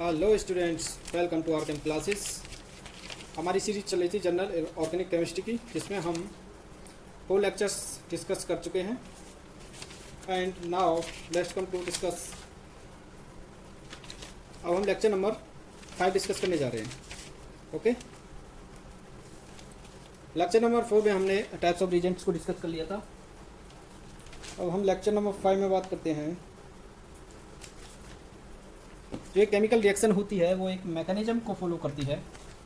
Hello students, welcome to our chem classes. हमारी series चल रही थी जनरल ऑर्गेनिक केमिस्ट्री की, जिसमें हम 4 लेक्चर्स डिस्कस कर चुके हैं। And now let's come to discuss. अब हम लेक्चर नंबर 5 डिस्कस करने जा रहे हैं। ओके, लेक्चर नंबर 4 में हमने टाइप्स ऑफ रिएजेंट्स को डिस्कस कर लिया था। अब हम लेक्चर नंबर 5 में बात करते हैं। जो एक केमिकल रिएक्शन होती है वो एक मैकेनिज्म को फॉलो करती है।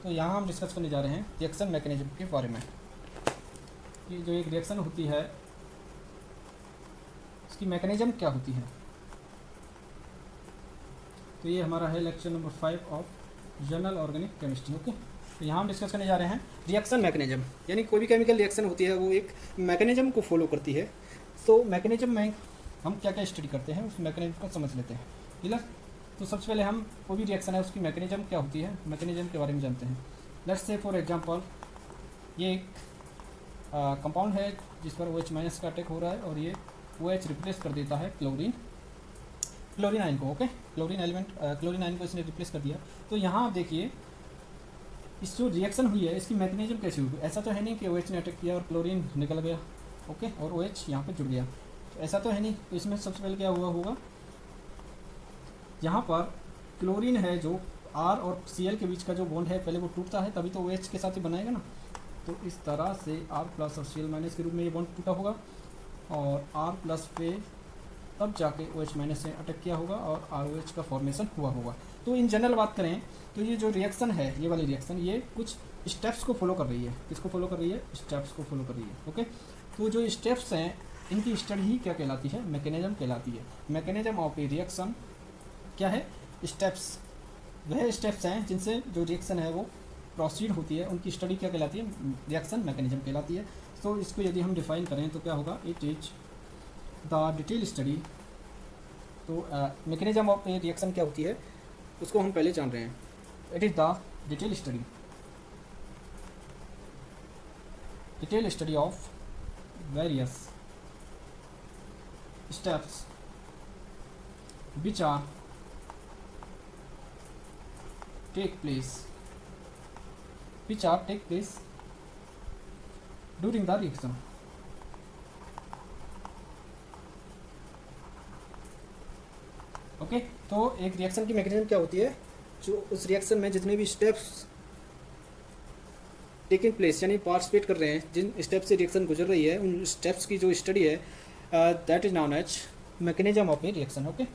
तो यहाँ हम डिस्कस करने जा रहे हैं रिएक्शन मैकेनिज्म के बारे में, कि जो एक रिएक्शन होती है उसकी मैकेनिज्म क्या होती है। तो ये हमारा है lecture number 5 of general organic chemistry. Okay, तो यहाँ हम डिस्कस करने जा रहे हैं रिएक्शन मैकेनिज्म, यानी कोई भी केमिकल रिएक्शन होती है वो एक मैकेनिज्म को फॉलो करती है। तो मैकेनिज्म में हम क्या क्या स्टडी करते हैं, उस मैकेनिज्म को समझ लेते हैं। क्लियर? तो सबसे पहले हम कोई भी रिएक्शन है उसकी मैकेनिज्म क्या होती है, मैकेनिज्म के बारे में जानते हैं। लेट्स से फॉर एग्जांपल ये एक कंपाउंड है जिस पर OH- का अटैक हो रहा है और ये OH रिप्लेस कर देता है क्लोरीन आयन को। ओके, क्लोरीन आयन को इसने रिप्लेस कर दिया। तो यहाँ आप देखिए इस जो रिएक्शन हुई है इसकी मैकेनिज्म कैसी हुई। ऐसा तो है नहीं कि OH ने अटैक किया और क्लोरीन निकल गया, ओके, और OH यहाँ पर जुड़ गया, तो ऐसा तो है नहीं। तो इसमें सबसे पहले क्या हुआ होगा, यहाँ पर क्लोरीन है जो R और Cl के बीच का जो बॉन्ड है पहले वो टूटता है, तभी तो OH के साथ ही बनाएगा ना। तो इस तरह से R प्लस और Cl- के रूप में ये बॉन्ड टूटा होगा और R प्लस पे तब जाके OH- से अटैक किया होगा और ROH का फॉर्मेशन हुआ होगा। तो इन जनरल बात करें तो ये जो रिएक्शन है, ये वाली रिएक्शन, ये कुछ स्टेप्स को फॉलो कर रही है। किसको फॉलो कर रही है? स्टेप्स को फॉलो कर रही है। ओके, तो जो स्टेप्स हैं इनकी स्टडी ही क्या कहलाती है? मैकेनिज्म कहलाती है। मैकेनिज्म ऑफ ए रिएक्शन क्या है? स्टेप्स। वह स्टेप्स हैं जिनसे जो रिएक्शन है वो प्रोसीड होती है, उनकी स्टडी क्या कहलाती है? रिएक्शन मैकेनिज्म कहलाती है। तो इसको यदि हम डिफाइन करें तो क्या होगा? It is the detail study. तो मैकेनिज्म ऑफ ए रिएक्शन क्या होती है उसको हम पहले जान रहे हैं। It is the detail study of various steps which are take place during the reaction। Okay, तो एक रिएक्शन की मैकेनिज्म क्या होती है? जो उस रिएक्शन में जितने भी स्टेप्स टेकिंग प्लेस यानी पार्टिसिपेट कर रहे हैं, जिन स्टेप से रिएक्शन गुजर रही है, उन स्टेप्स की जो स्टडी है that is known as mechanism of a reaction. Okay,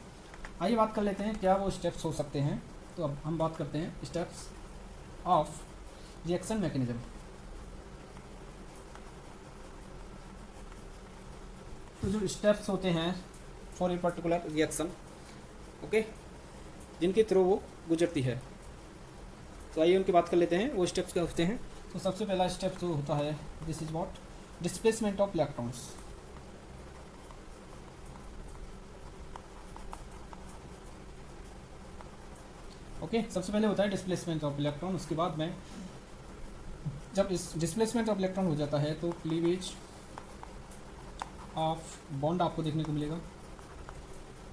आइए बात कर लेते हैं क्या वो स्टेप्स हो सकते हैं। तो अब हम बात करते हैं स्टेप्स ऑफ रिएक्शन मैकेनिज्म। तो जो स्टेप्स होते हैं for a particular reaction, okay, जिनके थ्रू वो गुजरती है, तो आइए उनकी बात कर लेते हैं। वो स्टेप्स क्या होते हैं? तो सबसे पहला स्टेप जो होता है, this is what? Displacement of electrons. Okay, सबसे पहले होता है डिस्प्लेसमेंट ऑफ इलेक्ट्रॉन। उसके बाद में जब इस डिस्प्लेसमेंट ऑफ इलेक्ट्रॉन हो जाता है तो क्लीवेज ऑफ बॉन्ड आपको देखने को मिलेगा।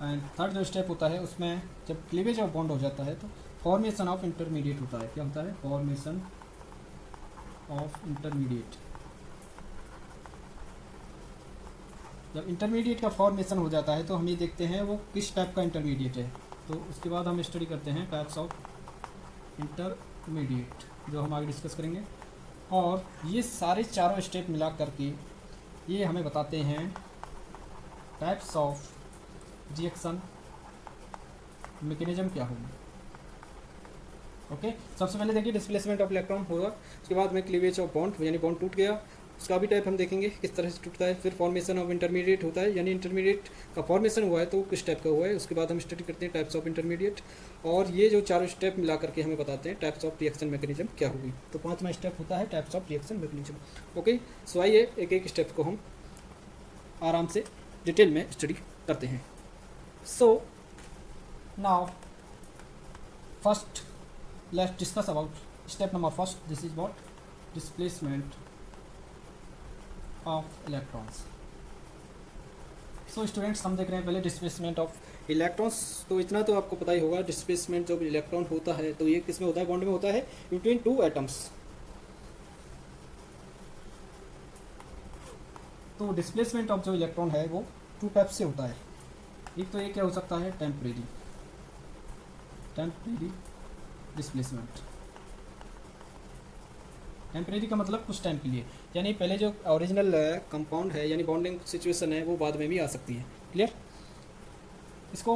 एंड थर्ड जो स्टेप होता है उसमें जब क्लीवेज ऑफ बॉन्ड हो जाता है तो फॉर्मेशन ऑफ इंटरमीडिएट होता है। क्या होता है? Formation of intermediate. जब इंटरमीडिएट का फॉर्मेशन हो जाता है तो हम ये देखते हैं वो किस टाइप का इंटरमीडिएट है। तो उसके बाद हम स्टडी करते हैं टाइप्स ऑफ इंटरमीडिएट, जो हम आगे डिस्कस करेंगे। और ये सारे चारों स्टेप मिला करके ये हमें बताते हैं टाइप्स ऑफ रिएक्शन मैकेनिज्म क्या होगी। ओके, सबसे पहले देखिए डिस्प्लेसमेंट ऑफ इलेक्ट्रॉन होगा, उसके बाद में क्लीवेज ऑफ बॉन्ड, यानी बॉन्ड टूट गया, उसका भी टाइप हम देखेंगे किस तरह से टूटता है। फिर फॉर्मेशन ऑफ इंटरमीडिएट होता है, यानी इंटरमीडिएट का फॉर्मेशन हुआ है तो किस टाइप का हुआ है। उसके बाद हम स्टडी करते हैं टाइप्स ऑफ इंटरमीडिएट, और ये जो चारों स्टेप मिला करके हमें बताते हैं टाइप्स ऑफ रिएक्शन मैकेनिज्म क्या होगी। तो 5वां स्टेप होता है types of reaction mechanism. Okay, so आइए एक एक स्टेप को हम आराम से डिटेल में स्टडी करते हैं। So now first let's discuss about step number first. This is what? Displacement of electrons. So students, हम देख रहे हैं पहले डिस्प्लेसमेंट ऑफ इलेक्ट्रॉन्स, तो इतना तो आपको पता ही होगा, डिस्प्लेसमेंट जब इलेक्ट्रॉन होता है तो ये किसमें होता है, बॉन्ड में होता है बिटवीन टू एटम्स। तो डिस्प्लेसमेंट ऑफ जो इलेक्ट्रॉन है वो टू टाइप से होता है। एक तो ये क्या हो सकता है, टेम्परेरी डिस्प्लेसमेंट। टेम्परेरी का मतलब कुछ टाइम के लिए, यानी पहले जो ओरिजिनल कंपाउंड है यानी बॉन्डिंग सिचुएशन है वो बाद में भी आ सकती है। क्लियर? इसको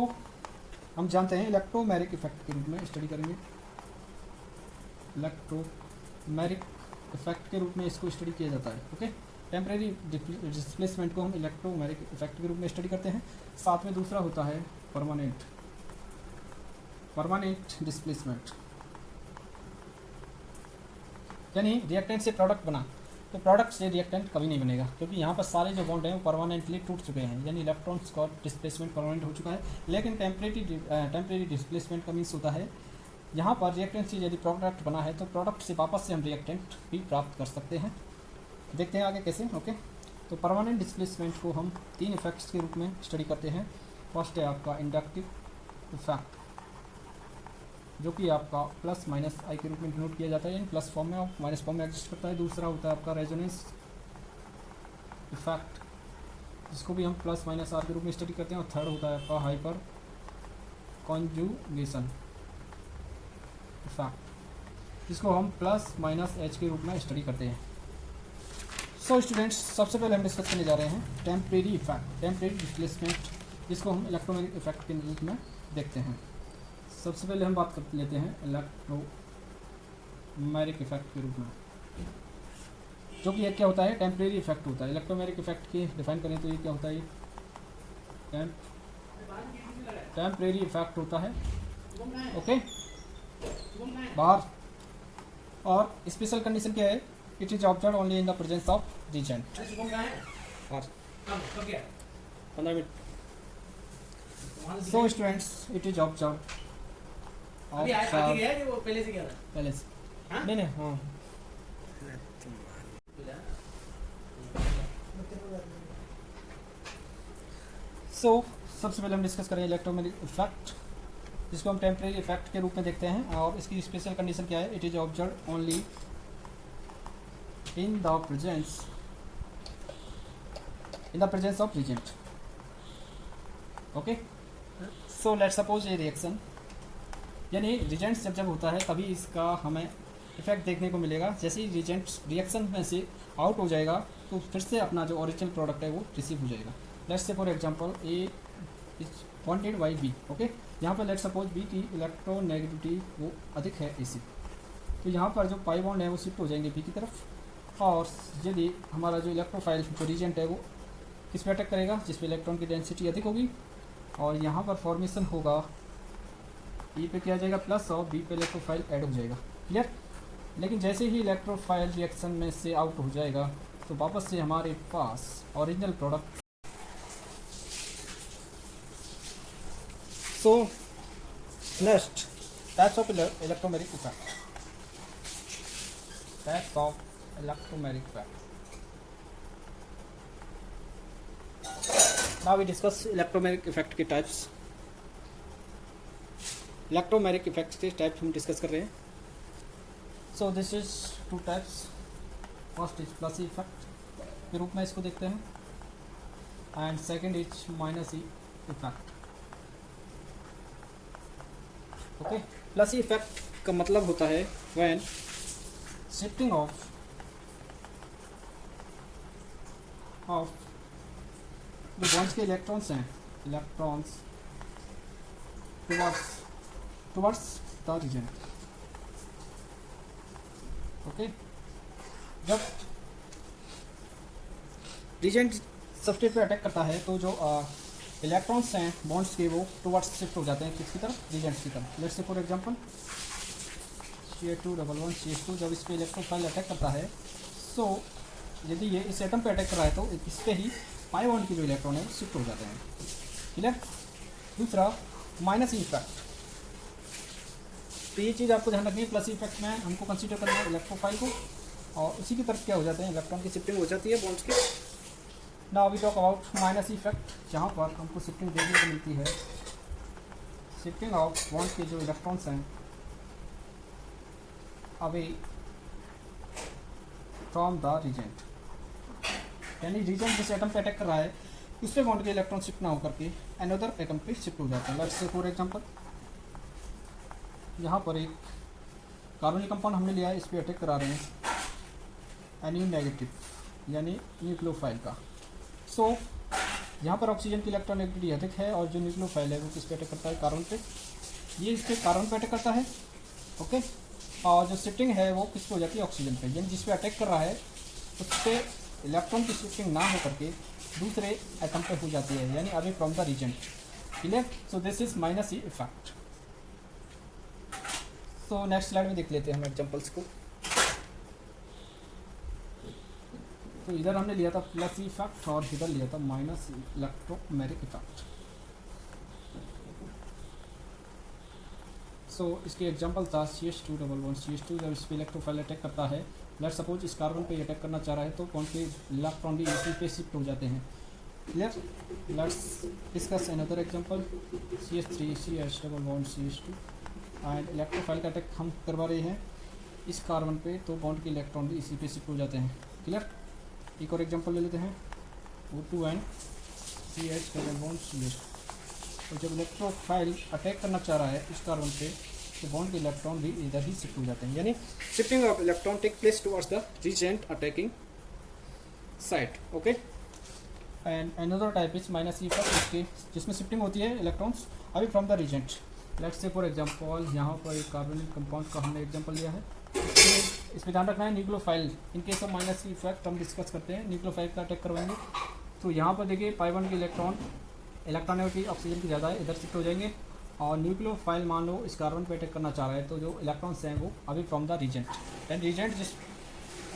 हम जानते हैं इलेक्ट्रोमैग्नेटिक इफेक्ट के रूप में स्टडी करेंगे। इलेक्ट्रोमैग्नेटिक इफेक्ट के रूप में इसको स्टडी किया जाता है। ओके, टेम्परेरी डिस्प्लेसमेंट को हम इलेक्ट्रोमैग्नेटिक इफेक्ट के रूप में स्टडी करते हैं। साथ में दूसरा होता है परमानेंट डिस्प्लेसमेंट, यानी रिएक्टेंट से प्रोडक्ट बना तो प्रोडक्ट से रिएक्टेंट कभी नहीं बनेगा, क्योंकि यहाँ पर सारे जो बॉन्ड हैं वो परमानेंटली टूट चुके हैं, यानी इलेक्ट्रॉन्स का डिस्प्लेसमेंट परमानेंट हो चुका है। लेकिन टेम्परेरी डिस्प्लेसमेंट का मीन्स होता है यहाँ पर रिएक्टेंट से यदि प्रोडक्ट बना है तो प्रोडक्ट से वापस से हम रिएक्टेंट भी प्राप्त कर सकते हैं। देखते हैं आगे कैसे। ओके, तो परमानेंट डिस्प्लेसमेंट को हम 3 इफेक्ट्स के रूप में स्टडी करते हैं। फर्स्ट है आपका इंडक्टिव इफेक्ट, जो कि आपका प्लस माइनस आई के रूप में डिनोट किया जाता है, यानी प्लस फॉर्म में और माइनस फॉर्म में एग्जिस्ट करता है। दूसरा होता है आपका रेजोनेंस इफेक्ट, जिसको भी हम प्लस माइनस आर के रूप में स्टडी करते हैं। और थर्ड होता है आपका हाइपर कॉन्जुगेशन इफेक्ट, जिसको हम प्लस माइनस एच के रूप में स्टडी करते हैं। सो स्टूडेंट्स, सबसे पहले हम डिस्कस करने जा रहे हैं टेम्परेरी इफेक्ट, टेम्परेरी डिस्प्लेसमेंट, जिसको हम इलेक्ट्रोमैग्नेटिक इफेक्ट के रूप में देखते हैं। सबसे पहले हम बात कर लेते हैं इलेक्ट्रोमैग्नेटिक इफेक्ट के रूप में, जो कि एक क्या होता है, टेम्परेरी इफेक्ट होता है। इलेक्ट्रोमैग्नेटिक इफेक्ट की डिफाइन करें तो ये क्या होता है, टेम्परेरी इफेक्ट होता है। ओके, बाहर। और स्पेशल कंडीशन क्या है, it is observe only in the presence of reagent. 15 minute. So students, it is observe अभी आगे गया कि वो पहले से गया था? पहले से। हाँ? नहीं हाँ। सो सबसे पहले हम डिस्कस करेंगे इलेक्ट्रोमैग्नेटिक इफेक्ट, जिसको हम टेम्परेरी इफेक्ट के रूप में देखते हैं। और इसकी स्पेशल कंडीशन क्या है, it is observe only in the presence of reagent. Okay, so let's suppose a reaction, यानी रिजेंट्स जब होता है तभी इसका हमें इफेक्ट देखने को मिलेगा। जैसे ही रिजेंट्स रिएक्शन में से आउट हो जाएगा तो फिर से अपना जो ओरिजिनल प्रोडक्ट है वो रिसीव हो जाएगा। Let's say for example A is wanted by B. Okay, यहाँ पर लेट्स सपोज बी की इलेक्ट्रोनेगेटिविटी वो अधिक है ए से, तो यहाँ पर जो पाई बॉन्ड है वो शिफ्ट हो जाएंगे बी की तरफ। और यदि हमारा जो इलेक्ट्रोफाइल जो रिजेंट है वो किस पे अटैक करेगा, जिस पे इलेक्ट्रॉन की डेंसिटी अधिक होगी, और यहाँ पर फॉर्मेशन होगा ई पे क्या आ जाएगा प्लस, और बी पे इलेक्ट्रोफाइल ऐड हो जाएगा। क्लियर? लेकिन जैसे ही इलेक्ट्रोफाइल रिएक्शन में से आउट हो जाएगा तो वापस से हमारे पास original product. So next types of electromagnetic effect, types of electromagnetic effect. Now we discuss electromagnetic effect के टाइप्स। इलेक्ट्रोमैग्नेटिक इफेक्ट्स के टाइप्स हम डिस्कस कर रहे हैं। So this is 2 types. First is plus effect के रूप में इसको देखते हैं, and second is minus effect. Okay, plus effect का मतलब होता है व्हेन शिफ्टिंग ऑफ जो बॉन्ड्स के इलेक्ट्रॉन्स हैं, electrons towards the reason. Okay, जब रीजेंट सबस्ट्रेट पे अटैक करता है तो जो इलेक्ट्रॉन्स हैं बॉन्ड्स के वो टुवर्ड्स शिफ्ट हो जाते हैं किसकी तरफ, रीजेंट्स की तरफ। Let's say for example Ca211 CH2 जब इस पे इलेक्ट्रोफाइल अटैक करता है, सो यदि ये इस एटम पे अटैक कर रहा है तो इस पे ही पाई बॉन्ड की जो इलेक्ट्रॉन है वो शिफ्ट हो जाते हैं। क्लियर? दूसरा माइनस इफेक्ट, तो ये चीज़ आपको ध्यान रखनी है। प्लस इफेक्ट में हमको कंसीडर करना है इलेक्ट्रोफाइल को, और उसी की तरफ क्या हो जाते हैं, इलेक्ट्रॉन की शिफ्टिंग हो जाती है बॉन्ड्स की। Now we talk about minus effect, जहाँ पर हमको शिफ्टिंग देखने को मिलती है शिफ्टिंग ऑफ बॉन्ड के जो इलेक्ट्रॉन्स हैं अवे फ्रॉम द रीजेंट, यानी रीजेंट जिस एटम पे अटैक कर रहा है उस पे बॉन्ड के इलेक्ट्रॉन शिफ्ट ना होकर के अनदर एटम पे शिफ्ट हो जाते हैं। लेट्स से फॉर एग्जांपल यहाँ पर एक कार्बनिक कंपाउंड हमने लिया है, इस पे अटैक करा रहे हैं एनी नेगेटिव यानी न्यूक्लियोफाइल का। सो यहाँ पर ऑक्सीजन की इलेक्ट्रोनेगेटिविटी अधिक है और जो न्यूक्लियोफाइल है वो किस पे अटैक करता है, कार्बन पे। ये इस पे कार्बन पे अटैक करता है, ओके। और जो शिफ्टिंग है वो किस पे हो जाती है, ऑक्सीजन पे, यानी जिस पे अटैक कर रहा है उस पर इलेक्ट्रॉन की शिफ्टिंग ना हो करके दूसरे एटम पे हो जाती है, यानी away from the reagent. Clear? So this is minus E effect. तो नेक्स्ट स्लाइड में देख लेते हैं हम एग्जांपल्स को। तो इधर हमने लिया था प्लस ई इफेक्ट और इधर लिया था माइनस इलेक्ट्रोमेरिक इफेक्ट। सो इसके एग्जांपल था CH2 CH2 जब इस पर इलेक्ट्रोफाइल अटैक करता है, लेट सपोज इस कार्बन पे अटैक करना चाह रहा है तो कौन के इलेक्ट्रॉन भी इसी पे शिफ्ट हो जाते हैं। Clear? Let's discuss another example CH3 CH2 and electrophile का अटैक हम करवा रहे हैं इस कार्बन पे, तो बॉन्ड के इलेक्ट्रॉन भी इसी पे शिफ्ट हो जाते हैं। क्लियर? एक और एग्जांपल ले लेते हैं O2 एंड CH। तो जब इलेक्ट्रोफाइल अटैक करना चाह रहा है इस कार्बन पे तो बॉन्ड के इलेक्ट्रॉन भी इधर ही शिफ्ट हो जाते हैं, यानी shifting of electron take place towards the reagent attacking site. Okay, and another type is minus E effect, जिसमें शिफ्टिंग होती है इलेक्ट्रॉन्स अभी from the reagent. Let's say for example यहाँ पर एक कार्बनिक कंपाउंड का हमने एग्जांपल लिया है, इसमें ध्यान रखना है nucleophile. In case of minus E effect हम डिस्कस करते हैं, न्यूक्लियोफाइल का अटैक करवाएंगे तो यहाँ पर देखिए पाई1 के इलेक्ट्रॉनिटी ऑक्सीजन की ज़्यादा है, इधर शिफ्ट हो जाएंगे। और न्यूक्लियोफाइल मान लो इस कार्बन पे अटैक करना चाह रहा है तो जो इलेक्ट्रॉन्स हैं वो अभी from the reagent, and reagent जिस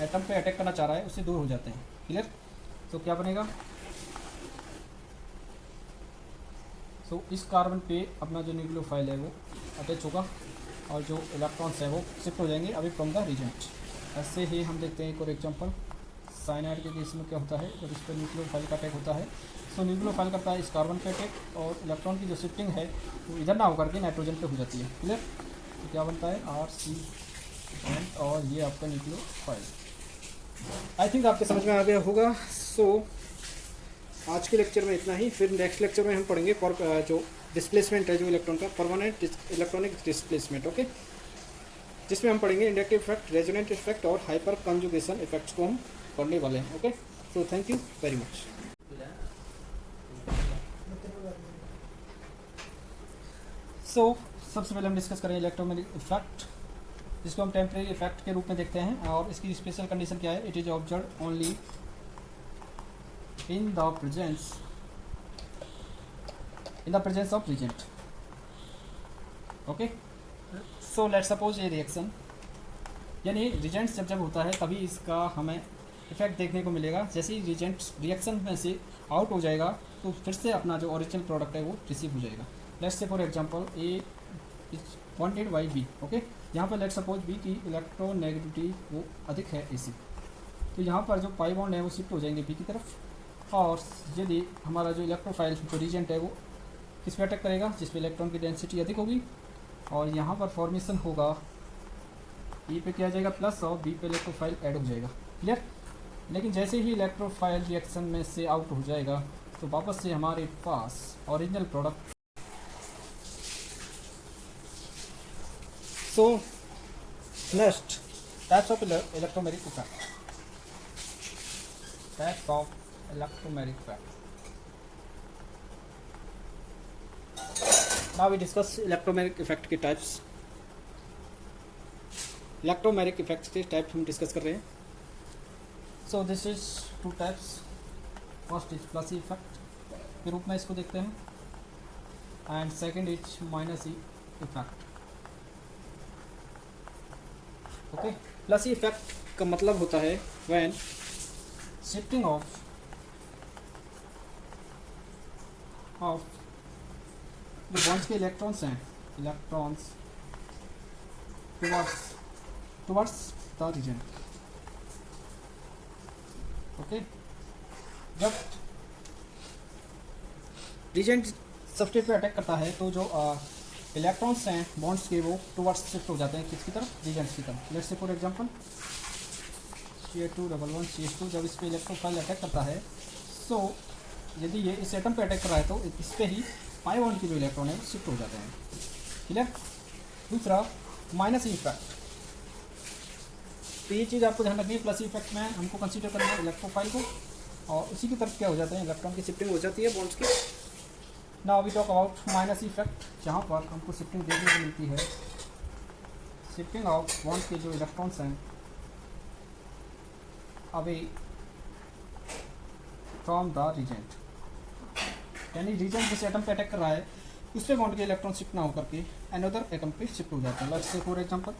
एटम पे अटैक करना चाह रहा है उससे दूर हो जाते हैं। क्लियर? तो क्या बनेगा, तो इस कार्बन पे अपना जो न्यूक्लियोफाइल है वो अटैच होगा और जो इलेक्ट्रॉन्स हैं वो शिफ्ट हो जाएंगे अभी फ्रॉम द रीजेंट। ऐसे ही हम देखते हैं एक और एग्जांपल साइनाइड के केस में क्या होता है जब इस पर न्यूक्लियोफाइल का अटैक होता है। सो न्यूक्लियोफाइल करता है इस कार्बन पे अटैक और इलेक्ट्रॉन की जो शिफ्टिंग है वो इधर ना होकर के नाइट्रोजन पे हो जाती है। क्लियर? तो क्या बनता है RCN और ये आपका न्यूक्लियोफाइल। आई थिंक आपके समझ में आ गया होगा। सो आज के लेक्चर में इतना ही, फिर नेक्स्ट लेक्चर में हम पढ़ेंगे जो डिस्प्लेसमेंट है जो इलेक्ट्रॉन का, परमानेंट इलेक्ट्रॉनिक डिस्प्लेसमेंट। ओके, जिसमें हम पढ़ेंगे इंडक्टिव इफेक्ट, रेजोनेंट इफेक्ट और हाइपर कंजुगेशन इफेक्ट्स को हम पढ़ने वाले हैं। Okay, so thank you very much. So सबसे पहले हम डिस्कस करें इलेक्ट्रोमैग्नेटिक इफेक्ट, जिसको हम टेम्परेरी इफेक्ट के रूप में देखते हैं। और इसकी स्पेशल कंडीशन क्या है, it is observe only in the presence of reagent. Okay, so let's suppose ये रिएक्शन, यानी रिजेंट जब होता है तभी इसका हमें इफेक्ट देखने को मिलेगा। जैसे ही रिजेंट रिएक्शन में से आउट हो जाएगा तो फिर से अपना जो ओरिजिनल प्रोडक्ट है वो रिसीव हो जाएगा। Let's say for example A is wanted bye B। Okay, यहाँ पर लेट्स सपोज B की इलेक्ट्रोनेगेटिविटी वो अधिक है AC, तो यहाँ पर जो पाई बॉन्ड है वो शिफ्ट हो जाएंगे B की तरफ। और यदि हमारा जो इलेक्ट्रोफाइल जो रीजेंट है वो किस पे अटैक करेगा, जिस पे इलेक्ट्रॉन की डेंसिटी अधिक होगी, और यहाँ पर फॉर्मेशन होगा E पे क्या जाएगा प्लस और B पे इलेक्ट्रोफाइल ऐड हो जाएगा। क्लियर? लेकिन जैसे ही इलेक्ट्रोफाइल रिएक्शन में से आउट हो जाएगा तो वापस से हमारे पास original product. So next types of electromagnetic effect, types of electromagnetic effect. Now we discuss electromagnetic effect के टाइप्स। इलेक्ट्रोमैग्नेटिक इफेक्ट्स के टाइप्स हम डिस्कस कर रहे हैं। So this is two types. First is plus E effect के रूप में इसको देखते हैं, and second is minus E effect. Okay, plus E effect का मतलब होता है व्हेन शिफ्टिंग ऑफ जो बॉन्ड्स के इलेक्ट्रॉन्स हैं, electrons towards the reagent. Okay, जब रीजेंट सबस्ट्रेट पे अटैक करता है तो जो इलेक्ट्रॉन्स हैं बॉन्ड्स के वो टुवर्ड्स शिफ्ट हो जाते हैं किसकी तरफ, रीजेंट्स की तरफ। Let's say for example Ca211 CH2 जब इस पे इलेक्ट्रोफाइल अटैक करता है, सो यदि ये इस एटम पे अटैक कर रहा है तो इस पे ही पाई बॉन्ड की जो इलेक्ट्रॉन है शिफ्ट हो जाते हैं। क्लियर। दूसरा माइनस इफेक्ट, तो ये चीज़ आपको ध्यान रखनी है। प्लस इफेक्ट में हमको कंसीडर करना है इलेक्ट्रोफाइल को, और उसी की तरफ क्या हो जाते हैं, इलेक्ट्रॉन की शिफ्टिंग हो जाती है बॉन्ड्स की। Now we talk about minus effect, जहाँ पर हमको शिफ्टिंग देखने को मिलती है, शिफ्टिंग ऑफ बॉन्ड्स के जो इलेक्ट्रॉन्स हैं अवे फ्रॉम द रीजेंट, यानी रीजेंट जिस एटम पे अटैक कर रहा है उस पे बॉन्ड के इलेक्ट्रॉन शिफ्ट ना होकर के अनदर एटम पे शिफ्ट हो जाते हैं। लेट्स से फॉर एग्जांपल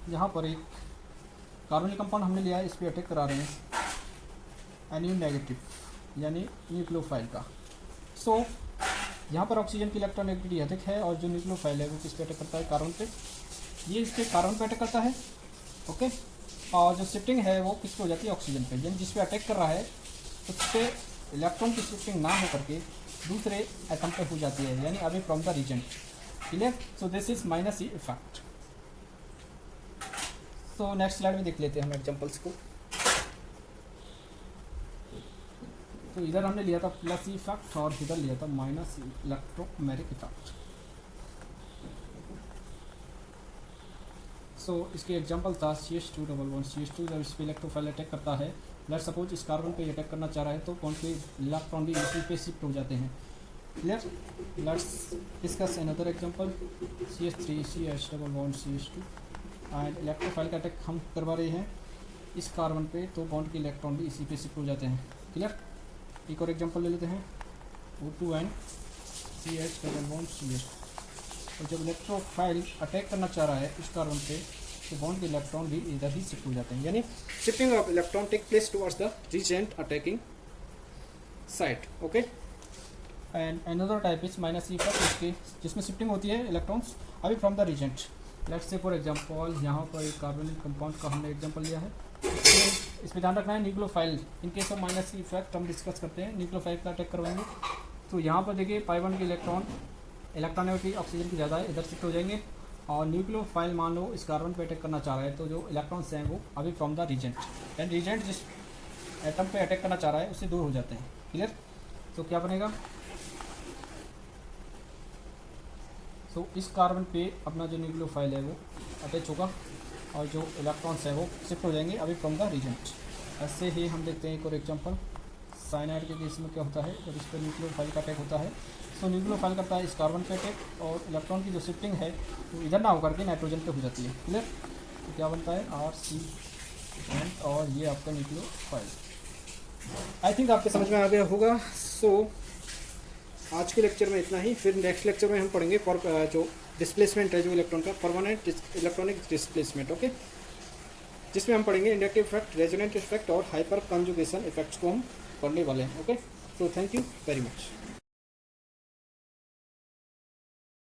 यहाँ पर एक कार्बनिक कंपाउंड हमने लिया है, इस पे अटैक करा रहे हैं एनयू नेगेटिव यानी न्यूक्लियोफाइल का। सो यहाँ पर ऑक्सीजन की इलेक्ट्रोनेगेटिविटी अधिक है और जो न्यूक्लियोफाइल है वो किस पे अटैक करता है, कार्बन पे। ये इस पे कार्बन पे अटैक करता है, ओके। और जो शिफ्टिंग है वो किस पे हो जाती है, ऑक्सीजन पे। यानी जिस पे अटैक कर रहा है उस पे इलेक्ट्रॉन की शिफ्टिंग ना हो करके दूसरे एटम पे हो जाती है, यानी away from the reagent. Clear. So this is minus E effect. So next slide में देख लेते हैं हम एग्जांपल्स को। तो इधर हमने लिया था प्लस इफेक्ट और इधर लिया था माइनस इलेक्ट्रोमेरिक इफेक्ट। सो इसके एग्जांपल था CH211 CH2 जब इस पे इलेक्ट्रोफाइल अटैक करता है, लेट्स सपोज इस कार्बन पे अटैक करना चाह रहा है तो कौन के इलेक्ट्रॉन भी इसी पे शिफ्ट हो जाते हैं। Clear. Let's discuss another example CH3 CH11 CH2 and electrophile का अटैक हम करवा रहे हैं इस कार्बन पे, तो बॉन्ड के इलेक्ट्रॉन भी इसी पे शिफ्ट हो जाते हैं। क्लियर। एक और एग्जांपल ले लेते हैं O2 एंड CH11 CH2। और जब इलेक्ट्रोफाइल अटैक करना चाह रहा है इस कार्बन पे तो बॉन्ड के इलेक्ट्रॉन भी इधर ही शिफ्ट हो जाते हैं, यानी shifting of electron take place towards the reagent attacking site. Okay. And another type is minus effect, जिसमें शिफ्टिंग होती है इलेक्ट्रॉन्स अभी from the reagent. Let's say for example यहाँ पर एक कार्बनिक कंपाउंड का हमने एग्जांपल लिया है, इसमें ध्यान रखना है nucleophile. In case of minus effect हम डिस्कस करते हैं, न्यूक्लियोफाइल का अटैक करवाएंगे तो यहाँ पर देखिए पाई बॉन्ड के इलेक्ट्रॉनिटी ऑक्सीजन की ज़्यादा है, इधर शिफ्ट हो जाएंगे। और न्यूक्लियोफाइल मान लो इस कार्बन पे अटैक करना चाह रहा है तो जो इलेक्ट्रॉन्स हैं वो अभी from the reagent, and reagent जिस एटम पे अटैक करना चाह रहा है उससे दूर हो जाते हैं। क्लियर। तो क्या बनेगा, सो इस कार्बन पे अपना जो न्यूक्लियोफाइल है वो अटैच होगा और जो इलेक्ट्रॉन्स हैं वो शिफ्ट हो जाएंगे अभी फ्रॉम द रीजेंट। ऐसे ही हम देखते हैं एक और एग्जांपल साइनाइड के केस में क्या होता है जब इस पर न्यूक्लियोफाइल का अटैक होता है। सो न्यूक्लियोफाइल करता है इस कार्बन पे अटैक और इलेक्ट्रॉन की जो शिफ्टिंग है वो इधर ना होकर के नाइट्रोजन पे हो जाती है। क्लियर। तो क्या बनता है RC और ये आपका न्यूक्लियोफाइल। आई थिंक आपके समझ में आ गया होगा। सो आज के लेक्चर में इतना ही, फिर नेक्स्ट लेक्चर में हम पढ़ेंगे जो डिस्प्लेसमेंट है जो इलेक्ट्रॉन का, परमानेंट इलेक्ट्रॉनिक डिस्प्लेसमेंट। ओके। जिसमें हम पढ़ेंगे इंडक्टिव इफेक्ट, रेजोनेंट इफेक्ट और हाइपर कंजुगेशन इफेक्ट्स को हम पढ़ने वाले हैं। Okay. So thank you very much.